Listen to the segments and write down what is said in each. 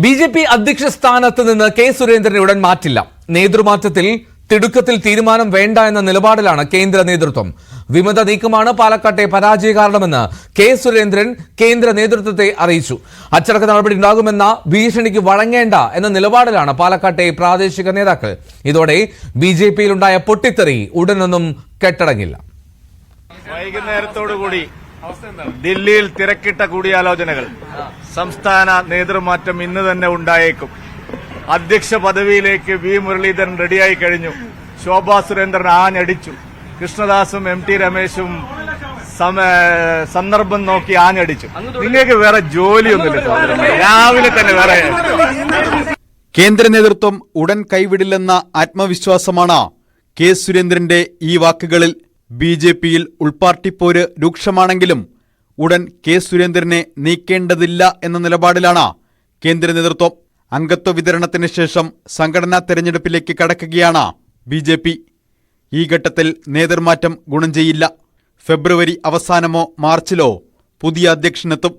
BJP അധ്യക്ഷ സ്ഥാനത്ത് നിന്ന് കെ സുരേന്ദ്രനെ ഉടൻ മാറ്റില്ല. നേതൃമാറ്റത്തിൽ തിടുക്കത്തിൽ തീരുമാനം വേണ്ട എന്ന നിലപാടിലാണ് കേന്ദ്ര നേതൃത്വം. വിമത നീക്കമാണ് പാലക്കാട്ടെ പരാജയ കാരണമെന്ന് കെ സുരേന്ദ്രൻ കേന്ദ്ര നേതൃത്വത്തെ അറിയിച്ചു. അച്ചടക്ക നടപടി ഉണ്ടാകുമെന്ന ഭീഷണിക്ക് വഴങ്ങേണ്ട എന്ന നിലപാടിലാണ് പാലക്കാട്ടെ പ്രാദേശിക നേതാക്കൾ. ഇതോടെ ബിജെപിയിലുണ്ടായ പൊട്ടിത്തെറി ഉടനൊന്നും കെട്ടടങ്ങില്ല. വൈകുന്നേരത്തോടുകൂടി ദില്ലിയിൽ തിരക്കിട്ട കൂടിയാലോചനകൾ. സംസ്ഥാന നേതൃമാറ്റം ഇന്ന് തന്നെ ഉണ്ടായേക്കും. അധ്യക്ഷ പദവിയിലേക്ക് വി മുരളീധരൻ റെഡിയായി കഴിഞ്ഞു. ശോഭാ സുരേന്ദ്രൻ ആഞ്ഞടിച്ചു. കൃഷ്ണദാസും MT രമേശും സന്ദർഭം നോക്കി ആഞ്ഞടിച്ചു. നിങ്ങൾക്ക് വേറെ ജോലിയൊന്നുമില്ല, രാവിലെ തന്നെ വേറെ. കേന്ദ്ര നേതൃത്വം ഉടൻ കൈവിടില്ലെന്ന ആത്മവിശ്വാസമാണ് കെ സുരേന്ദ്രന്റെ ഈ വാക്കുകളിൽ. ബിജെപിയിൽ ഉൾപാർട്ടിപ്പോര് രൂക്ഷമാണെങ്കിലും ഉടൻ കെ സുരേന്ദ്രനെ നീക്കേണ്ടതില്ല എന്ന നിലപാടിലാണ് കേന്ദ്ര നേതൃത്വം. അംഗത്വ വിതരണത്തിന് ശേഷം സംഘടനാ തെരഞ്ഞെടുപ്പിലേക്ക് കടക്കുകയാണ് ബിജെപി. ഈ ഘട്ടത്തിൽ നേതൃമാറ്റം ഗുണം ചെയ്യില്ല. ഫെബ്രുവരി അവസാനമോ മാർച്ചിലോ പുതിയ അധ്യക്ഷനെത്തും.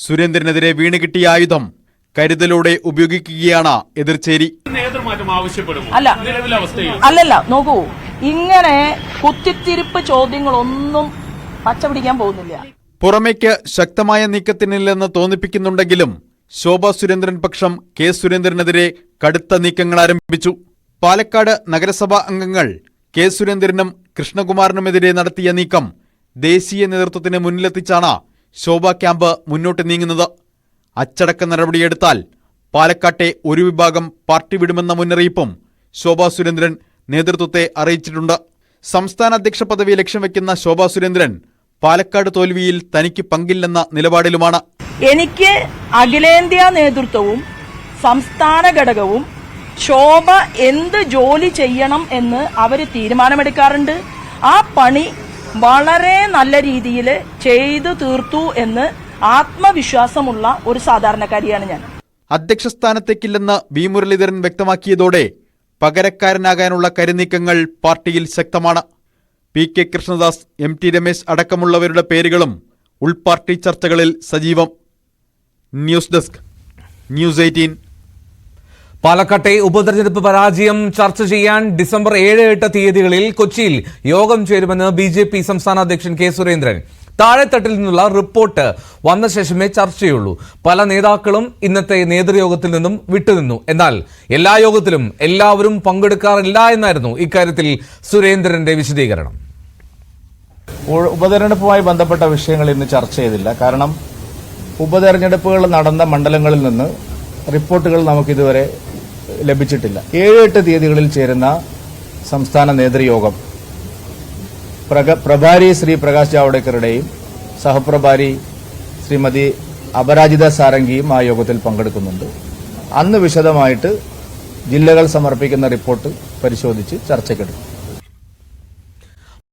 സുരേന്ദ്രനെതിരെ വീണുകിട്ടിയ ആയുധം കരുതലോടെ ഉപയോഗിക്കുകയാണ് എതിർചേരി. അല്ലല്ല, നോക്കൂ, ഇങ്ങനെ കുത്തിത്തിരിപ്പ് ചോദ്യങ്ങളൊന്നും പച്ചപിടിക്കാൻ പോകുന്നില്ല. പുറമേക്ക് ശക്തമായ നീക്കത്തിനില്ലെന്ന് തോന്നിപ്പിക്കുന്നുണ്ടെങ്കിലും ശോഭാ സുരേന്ദ്രൻ പക്ഷം കെ സുരേന്ദ്രനെതിരെ കടുത്ത നീക്കങ്ങൾ ആരംഭിച്ചു. പാലക്കാട് നഗരസഭാ അംഗങ്ങൾ കെ സുരേന്ദ്രനും കൃഷ്ണകുമാറിനുമെതിരെ നടത്തിയ നീക്കം ദേശീയ നേതൃത്വത്തിന് മുന്നിലെത്തിച്ചാണ് ശോഭാ ക്യാമ്പ് മുന്നോട്ട് നീങ്ങുന്നത്. അച്ചടക്ക നടപടിയെടുത്താൽ പാലക്കാട്ടെ ഒരു വിഭാഗം പാർട്ടി വിടുമെന്ന മുന്നറിയിപ്പും ശോഭാ സുരേന്ദ്രൻ നേതൃത്വത്തെ അറിയിച്ചിട്ടുണ്ട്. സംസ്ഥാന അധ്യക്ഷ പദവി ലക്ഷ്യം വെക്കുന്ന ശോഭാ സുരേന്ദ്രൻ പാലക്കാട് തോൽവിയിൽ തനിക്ക് പങ്കില്ലെന്ന നിലപാടിലുമാണ്. എനിക്ക് അഖിലേന്ത്യാ നേതൃത്വവും സംസ്ഥാന ഘടകവും ശോഭ എന്ത് ജോലി ചെയ്യണം എന്ന് അവര് തീരുമാനമെടുക്കാറുണ്ട്. ആ പണി വളരെ നല്ല രീതിയിൽ ചെയ്തു തീർത്തു എന്ന് ആത്മവിശ്വാസമുള്ള ഒരു സാധാരണക്കാരിയാണ് ഞാൻ. അധ്യക്ഷ സ്ഥാനത്തേക്കില്ലെന്ന് വി മുരളീധരൻ വ്യക്തമാക്കിയതോടെ പകരക്കാരനാകാനുള്ള കരുനീക്കങ്ങൾ പാർട്ടിയിൽ ശക്തമാണ്. PK കൃഷ്ണദാസ്, MT രമേശ് അടക്കമുള്ളവരുടെ പേരുകളും ഉൾപാർട്ടി ചർച്ചകളിൽ സജീവം. News desk, News 18. പാലക്കാട്ടെ ഉപതെരഞ്ഞെടുപ്പ് പരാജയം ചർച്ച ചെയ്യാൻ ഡിസംബർ 7-8 തീയതികളിൽ കൊച്ചിയിൽ യോഗം ചേരുമെന്ന് ബിജെപി സംസ്ഥാന അധ്യക്ഷൻ കെ സുരേന്ദ്രൻ. താഴെത്തട്ടിൽ നിന്നുള്ള റിപ്പോർട്ട് വന്ന ശേഷമേ ചർച്ചയുള്ളൂ. പല നേതാക്കളും ഇന്നത്തെ നേതൃയോഗത്തിൽ നിന്നും വിട്ടുനിന്നു. എന്നാൽ എല്ലാ യോഗത്തിലും എല്ലാവരും പങ്കെടുക്കാറില്ല എന്നായിരുന്നു ഇക്കാര്യത്തിൽ സുരേന്ദ്രന്റെ വിശദീകരണം. ഉപതെരഞ്ഞെടുപ്പുമായി ബന്ധപ്പെട്ട വിഷയങ്ങൾ ഇന്ന് ചർച്ച ചെയ്തില്ല. കാരണം ഉപതെരഞ്ഞെടുപ്പുകൾ നടന്ന മണ്ഡലങ്ങളിൽ നിന്ന് റിപ്പോർട്ടുകൾ നമുക്കിതുവരെ ലഭിച്ചിട്ടില്ല. 7-8 തീയതികളിൽ ചേരുന്ന സംസ്ഥാന നേതൃയോഗം പ്രഭാരി ശ്രീ പ്രകാശ് ജാവ്ദേക്കറുടെയും സഹപ്രഭാരി ശ്രീമതി അപരാജിത സാരംഗിയും ആ യോഗത്തിൽ പങ്കെടുക്കുന്നുണ്ട്. അന്ന് വിശദമായിട്ട് ജില്ലകൾ സമർപ്പിക്കുന്ന റിപ്പോർട്ട് പരിശോധിച്ച് ചർച്ചയ്ക്കെടുക്കും.